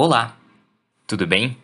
Olá, tudo bem?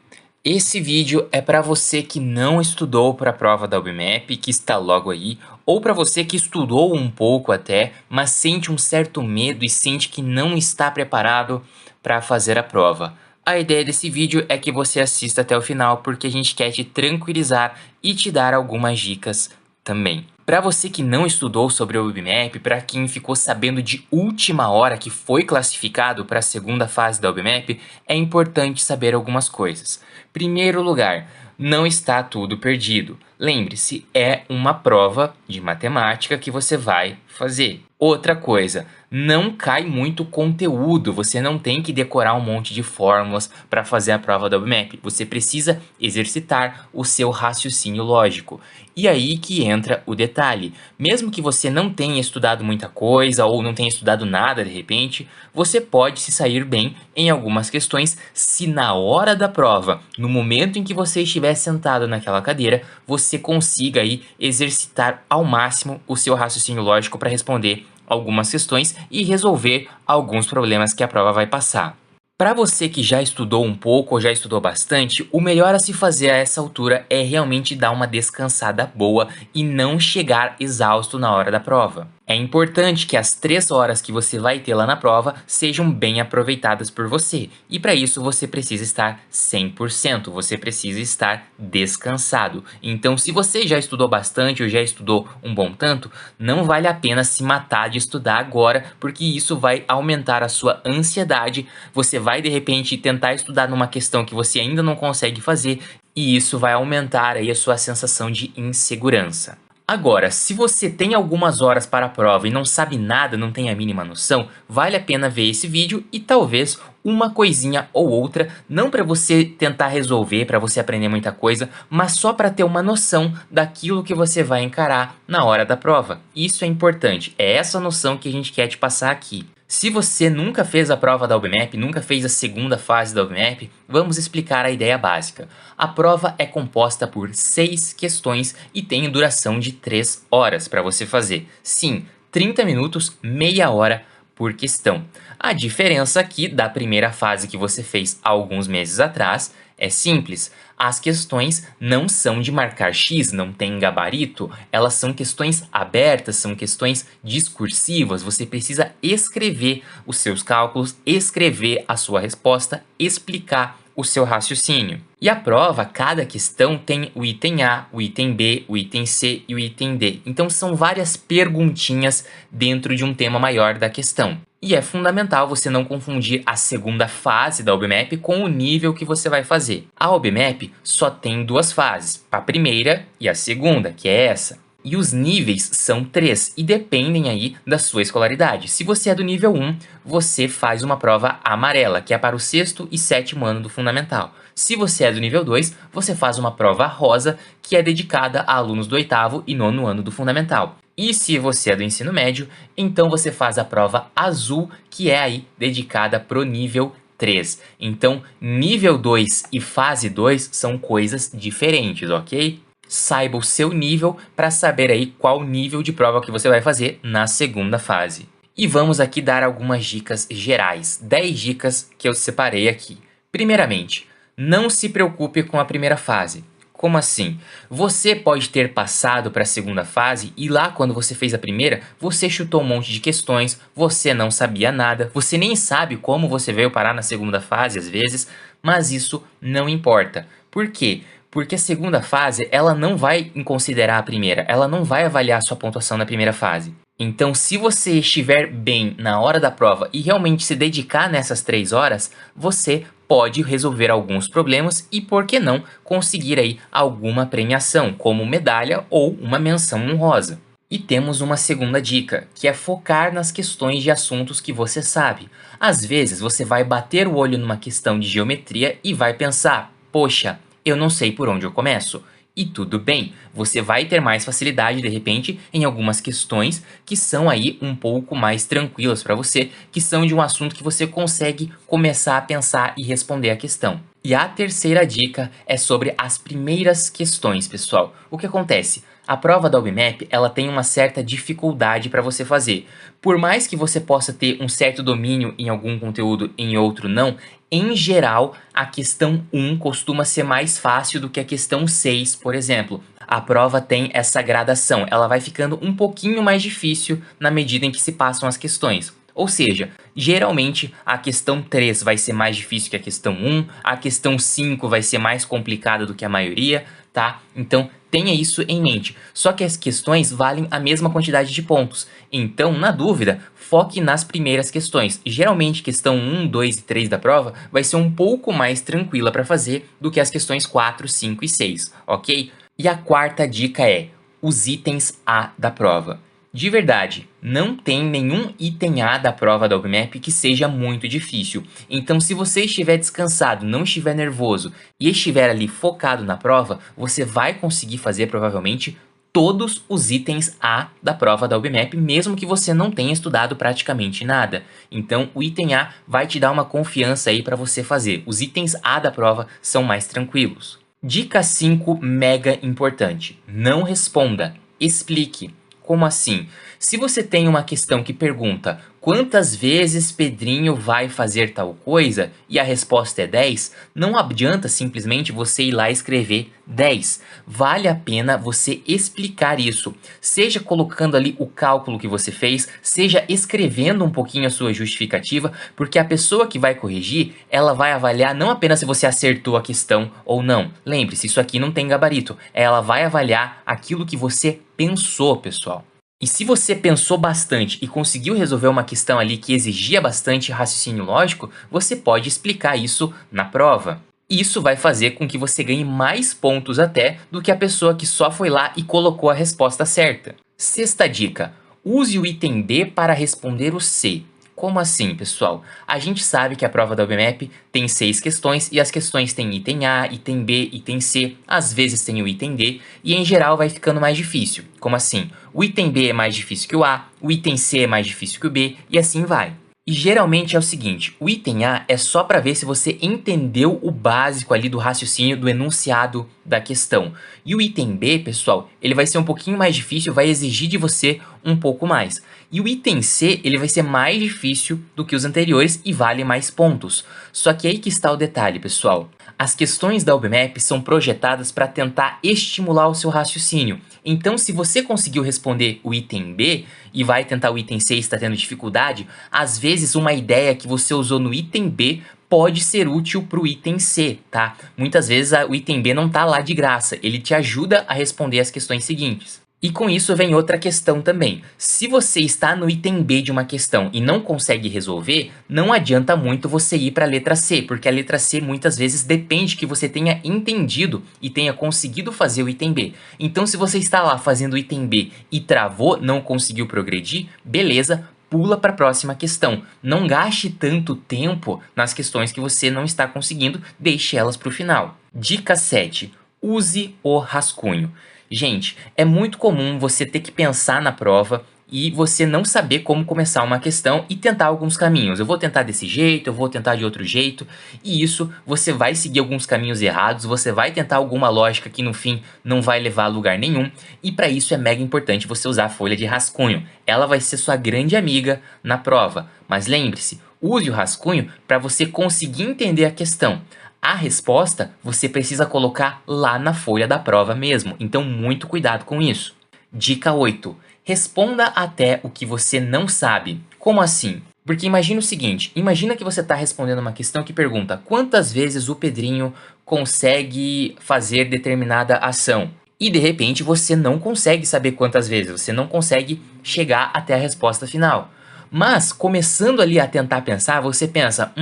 Esse vídeo é para você que não estudou para a prova da UBMAP, que está logo aí, ou para você que estudou um pouco até, mas sente um certo medo e sente que não está preparado para fazer a prova. A ideia desse vídeo é que você assista até o final, porque a gente quer te tranquilizar e te dar algumas dicas também. Para você que não estudou sobre o UBMAP, para quem ficou sabendo de última hora que foi classificado para a segunda fase da UBMAP, é importante saber algumas coisas. Primeiro lugar, não está tudo perdido. Lembre-se, é uma prova de matemática que você vai fazer. Outra coisa, não cai muito conteúdo, você não tem que decorar um monte de fórmulas para fazer a prova da UBMAP. Você precisa exercitar o seu raciocínio lógico. E aí que entra o detalhe. Mesmo que você não tenha estudado muita coisa ou não tenha estudado nada de repente, você pode se sair bem em algumas questões se na hora da prova, no momento em que você estiver sentado naquela cadeira, você consiga aí exercitar ao máximo o seu raciocínio lógico para responder algumas questões e resolver alguns problemas que a prova vai passar. Para você que já estudou um pouco ou já estudou bastante, o melhor a se fazer a essa altura é realmente dar uma descansada boa e não chegar exausto na hora da prova. É importante que as 3 horas que você vai ter lá na prova sejam bem aproveitadas por você. E para isso você precisa estar 100%, você precisa estar descansado. Então, se você já estudou bastante ou já estudou um bom tanto, não vale a pena se matar de estudar agora, porque isso vai aumentar a sua ansiedade. Você vai de repente tentar estudar numa questão que você ainda não consegue fazer, e isso vai aumentar aí a sua sensação de insegurança. Agora, se você tem algumas horas para a prova e não sabe nada, não tem a mínima noção, vale a pena ver esse vídeo e talvez uma coisinha ou outra, não para você tentar resolver, para você aprender muita coisa, mas só para ter uma noção daquilo que você vai encarar na hora da prova. Isso é importante, é essa noção que a gente quer te passar aqui. Se você nunca fez a prova da UBMAP, nunca fez a segunda fase da UBMAP, vamos explicar a ideia básica. A prova é composta por 6 questões e tem duração de 3 horas para você fazer. Sim, 30 minutos, meia hora por questão. A diferença aqui da primeira fase que você fez há alguns meses atrás é simples. As questões não são de marcar X, não tem gabarito, elas são questões abertas, são questões discursivas. Você precisa escrever os seus cálculos, escrever a sua resposta, explicar o seu raciocínio. E a prova, cada questão tem o item A, o item B, o item C e o item D. Então são várias perguntinhas dentro de um tema maior da questão. E é fundamental você não confundir a segunda fase da UBMAP com o nível que você vai fazer. A UBMAP só tem 2 fases, a primeira e a segunda, que é essa. E os níveis são 3 e dependem aí da sua escolaridade. Se você é do nível 1, você faz uma prova amarela, que é para o 6º e 7º ano do fundamental. Se você é do nível 2, você faz uma prova rosa, que é dedicada a alunos do 8º e 9º ano do fundamental. E se você é do ensino médio, então você faz a prova azul, que é aí dedicada para o nível 3. Então, nível 2 e fase 2 são coisas diferentes, ok? Saiba o seu nível para saber aí qual nível de prova que você vai fazer na segunda fase. E vamos aqui dar algumas dicas gerais, 10 dicas que eu separei aqui. Primeiramente, não se preocupe com a primeira fase. Como assim? Você pode ter passado para a segunda fase e lá quando você fez a primeira, você chutou um monte de questões, você não sabia nada, você nem sabe como você veio parar na segunda fase às vezes, mas isso não importa. Por quê? Porque a segunda fase, ela não vai considerar a primeira, ela não vai avaliar a sua pontuação na primeira fase. Então, se você estiver bem na hora da prova e realmente se dedicar nessas 3 horas, você pode resolver alguns problemas e, por que não, conseguir aí alguma premiação, como medalha ou uma menção honrosa. E temos uma segunda dica, que é focar nas questões de assuntos que você sabe. Às vezes, você vai bater o olho numa questão de geometria e vai pensar, poxa, eu não sei por onde eu começo. E tudo bem, você vai ter mais facilidade de repente em algumas questões que são aí um pouco mais tranquilas para você, que são de um assunto que você consegue começar a pensar e responder a questão. E a terceira dica é sobre as primeiras questões, pessoal. O que acontece? A prova da UBMAP, ela tem uma certa dificuldade para você fazer. Por mais que você possa ter um certo domínio em algum conteúdo, em outro não, em geral, a questão 1 costuma ser mais fácil do que a questão 6, por exemplo. A prova tem essa gradação, ela vai ficando um pouquinho mais difícil na medida em que se passam as questões. Ou seja, geralmente a questão 3 vai ser mais difícil que a questão 1, a questão 5 vai ser mais complicada do que a maioria, tá? Então tenha isso em mente. Só que as questões valem a mesma quantidade de pontos. Então, na dúvida, foque nas primeiras questões. Geralmente, questão 1, 2 e 3 da prova vai ser um pouco mais tranquila para fazer do que as questões 4, 5 e 6, ok? E a quarta dica é os itens A da prova. De verdade, não tem nenhum item A da prova da UBMAP que seja muito difícil. Então, se você estiver descansado, não estiver nervoso e estiver ali focado na prova, você vai conseguir fazer provavelmente todos os itens A da prova da UBMAP, mesmo que você não tenha estudado praticamente nada. Então, o item A vai te dar uma confiança aí para você fazer. Os itens A da prova são mais tranquilos. Dica 5, mega importante. Não responda, explique. Como assim? Se você tem uma questão que pergunta quantas vezes Pedrinho vai fazer tal coisa e a resposta é 10, não adianta simplesmente você ir lá escrever 10. Vale a pena você explicar isso, seja colocando ali o cálculo que você fez, seja escrevendo um pouquinho a sua justificativa, porque a pessoa que vai corrigir, ela vai avaliar não apenas se você acertou a questão ou não. Lembre-se, isso aqui não tem gabarito, ela vai avaliar aquilo que você pensou, pessoal. E se você pensou bastante e conseguiu resolver uma questão ali que exigia bastante raciocínio lógico, você pode explicar isso na prova. Isso vai fazer com que você ganhe mais pontos até do que a pessoa que só foi lá e colocou a resposta certa. Sexta dica: use o item B para responder o C. Como assim, pessoal? A gente sabe que a prova da UBMAP tem 6 questões e as questões têm item A, item B, item C, às vezes tem o item D e em geral vai ficando mais difícil. Como assim? O item B é mais difícil que o A, o item C é mais difícil que o B e assim vai. E geralmente é o seguinte, o item A é só para ver se você entendeu o básico ali do raciocínio do enunciado da questão. E o item B, pessoal, ele vai ser um pouquinho mais difícil, vai exigir de você um pouco mais. E o item C, ele vai ser mais difícil do que os anteriores e vale mais pontos. Só que aí que está o detalhe, pessoal. As questões da UBMAP são projetadas para tentar estimular o seu raciocínio. Então, se você conseguiu responder o item B e vai tentar o item C e está tendo dificuldade, às vezes uma ideia que você usou no item B pode ser útil para o item C, tá? Muitas vezes o item B não está lá de graça, ele te ajuda a responder as questões seguintes. E com isso vem outra questão também. Se você está no item B de uma questão e não consegue resolver, não adianta muito você ir para a letra C, porque a letra C muitas vezes depende que você tenha entendido e tenha conseguido fazer o item B. Então, se você está lá fazendo o item B e travou, não conseguiu progredir, beleza, pula para a próxima questão. Não gaste tanto tempo nas questões que você não está conseguindo, deixe elas para o final. Dica 7. Use o rascunho. Gente, é muito comum você ter que pensar na prova e você não saber como começar uma questão e tentar alguns caminhos. Eu vou tentar desse jeito, eu vou tentar de outro jeito, e isso você vai seguir alguns caminhos errados, você vai tentar alguma lógica que no fim não vai levar a lugar nenhum, e para isso é mega importante você usar a folha de rascunho. Ela vai ser sua grande amiga na prova, mas lembre-se, use o rascunho para você conseguir entender a questão. A resposta você precisa colocar lá na folha da prova mesmo, então muito cuidado com isso. Dica 8. Responda até o que você não sabe. Como assim? Porque imagina o seguinte, imagina que você está respondendo uma questão que pergunta quantas vezes o Pedrinho consegue fazer determinada ação. E de repente você não consegue saber quantas vezes, você não consegue chegar até a resposta final. Mas começando ali a tentar pensar, você pensa,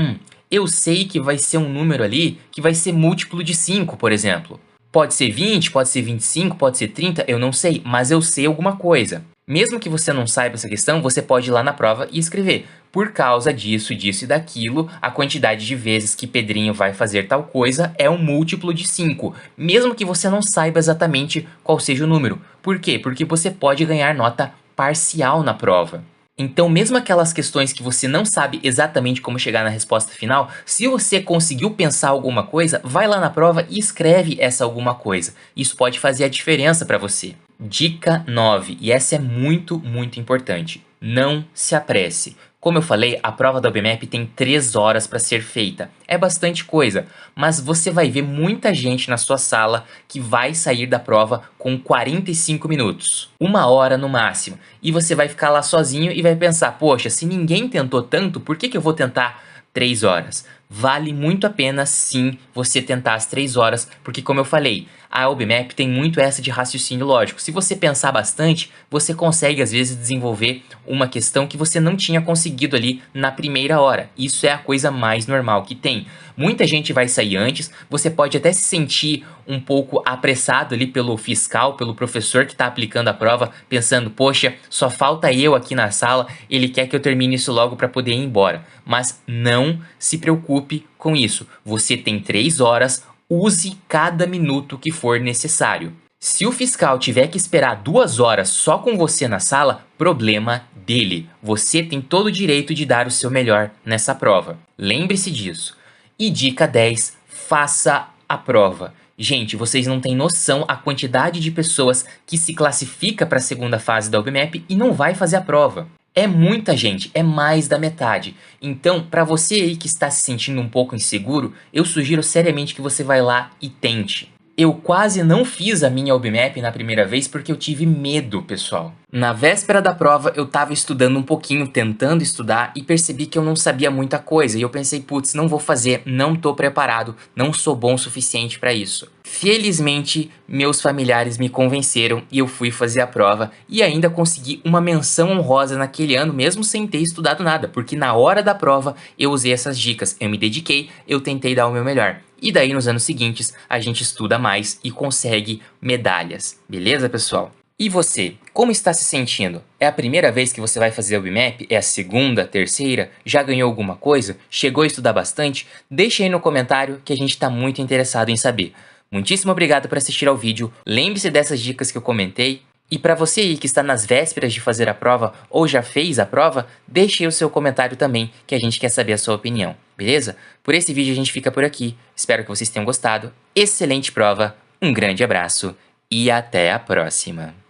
eu sei que vai ser um número ali que vai ser múltiplo de 5, por exemplo. Pode ser 20, pode ser 25, pode ser 30, eu não sei, mas eu sei alguma coisa. Mesmo que você não saiba essa questão, você pode ir lá na prova e escrever. Por causa disso, disso e daquilo, a quantidade de vezes que Pedrinho vai fazer tal coisa é um múltiplo de 5. Mesmo que você não saiba exatamente qual seja o número. Por quê? Porque você pode ganhar nota parcial na prova. Então, mesmo aquelas questões que você não sabe exatamente como chegar na resposta final, se você conseguiu pensar alguma coisa, vai lá na prova e escreve essa alguma coisa. Isso pode fazer a diferença para você. Dica 9, e essa é muito, muito importante. Não se apresse. Como eu falei, a prova da UBMAP tem 3 horas para ser feita. É bastante coisa, mas você vai ver muita gente na sua sala que vai sair da prova com 45 minutos. 1 hora no máximo. E você vai ficar lá sozinho e vai pensar, poxa, se ninguém tentou tanto, por que eu vou tentar 3 horas? Vale muito a pena sim você tentar as 3 horas, porque como eu falei, a UBMAP tem muito essa de raciocínio lógico. Se você pensar bastante, você consegue às vezes desenvolver uma questão que você não tinha conseguido ali na primeira hora. Isso é a coisa mais normal que tem. Muita gente vai sair antes, você pode até se sentir um pouco apressado ali pelo fiscal, pelo professor que está aplicando a prova, pensando, poxa, só falta eu aqui na sala, ele quer que eu termine isso logo para poder ir embora. Mas não se preocupe com isso. Você tem 3 horas, use cada minuto que for necessário. Se o fiscal tiver que esperar 2 horas só com você na sala, problema dele. Você tem todo o direito de dar o seu melhor nessa prova. Lembre-se disso. E dica 10, faça a prova. Gente, vocês não têm noção a quantidade de pessoas que se classifica para a segunda fase da UBMAP e não vai fazer a prova. É muita gente, é mais da metade. Então, para você aí que está se sentindo um pouco inseguro, eu sugiro seriamente que você vai lá e tente. Eu quase não fiz a minha UBMAP na primeira vez porque eu tive medo, pessoal. Na véspera da prova, eu tava estudando um pouquinho, tentando estudar, e percebi que eu não sabia muita coisa. E eu pensei, putz, não vou fazer, não tô preparado, não sou bom o suficiente para isso. Felizmente, meus familiares me convenceram e eu fui fazer a prova e ainda consegui uma menção honrosa naquele ano, mesmo sem ter estudado nada, porque na hora da prova eu usei essas dicas, eu me dediquei, eu tentei dar o meu melhor. E daí nos anos seguintes a gente estuda mais e consegue medalhas, beleza, pessoal? E você, como está se sentindo? É a primeira vez que você vai fazer a UBMAP? É a segunda, terceira? Já ganhou alguma coisa? Chegou a estudar bastante? Deixa aí no comentário que a gente está muito interessado em saber. Muitíssimo obrigado por assistir ao vídeo, lembre-se dessas dicas que eu comentei. E para você aí que está nas vésperas de fazer a prova ou já fez a prova, deixe aí o seu comentário também, que a gente quer saber a sua opinião, beleza? Por esse vídeo a gente fica por aqui, espero que vocês tenham gostado, excelente prova, um grande abraço e até a próxima!